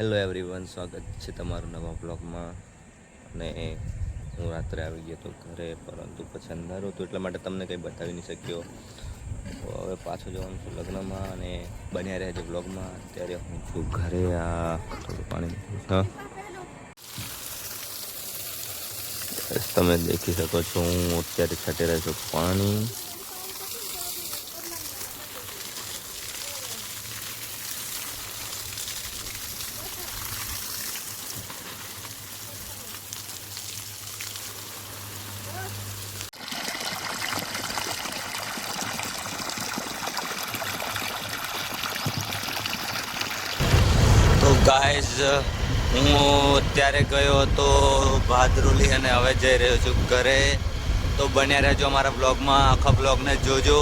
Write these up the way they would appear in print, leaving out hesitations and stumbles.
Hello everyone, સ્વાગત છે તમારું નવા બ્લોગમાં. અને હું રાત્રે આવી ગયો તો ઘરે, પરંતુ પછી અંધારું હતું એટલા માટે તમને કંઈ બતાવી નહીં શક્યો. તો હવે પાછો જવાનું છું લગ્નમાં, અને બન્યા રહેજો બ્લોગમાં. અત્યારે હું છું ઘરે. આ થોડું પાણી હા તમે દેખી શકો છો, હું અત્યારે છટી રહ્યો છું પાણી. તો ગાઈઝ, હું અત્યારે ગયો હતો ભાદરુલી અને હવે જઈ રહ્યો છું ઘરે. તો બન્યા રહેજો અમારા બ્લોગમાં, આખા બ્લોગને જોજો.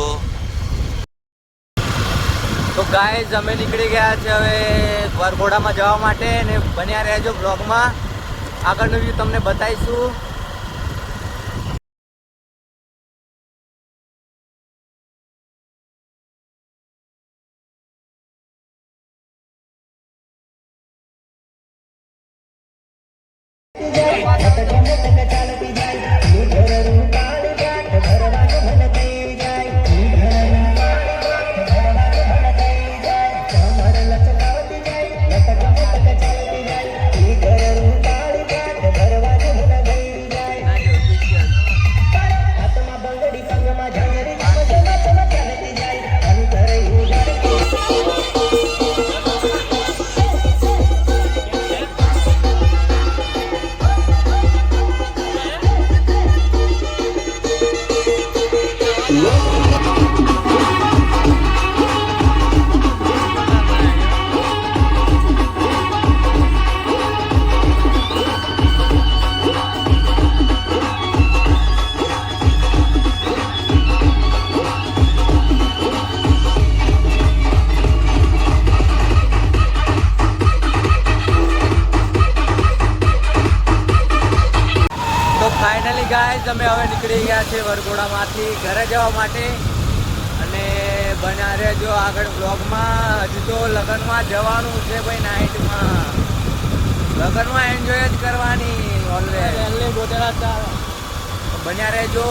તો ગાઈઝ, અમે નીકળી ગયા છે હવે વરઘોડામાં જવા માટે, ને બન્યા રહેજો બ્લોગમાં. આગળનું વ્યૂ તમને બતાવીશું. ફાઇનલી ગાઈઝ, અમે હવે નીકળી ગયા છે વરઘોડામાંથી ઘરે જવા માટે. અને બન્યા રહેજો આગળ બ્લોગમાં. હજુ તો લગ્નમાં જવાનું છે ભાઈ, નાઇટમાં. લગ્નમાં એન્જોય જ કરવાની ઓલવેઝ. બન્યા રહેજો.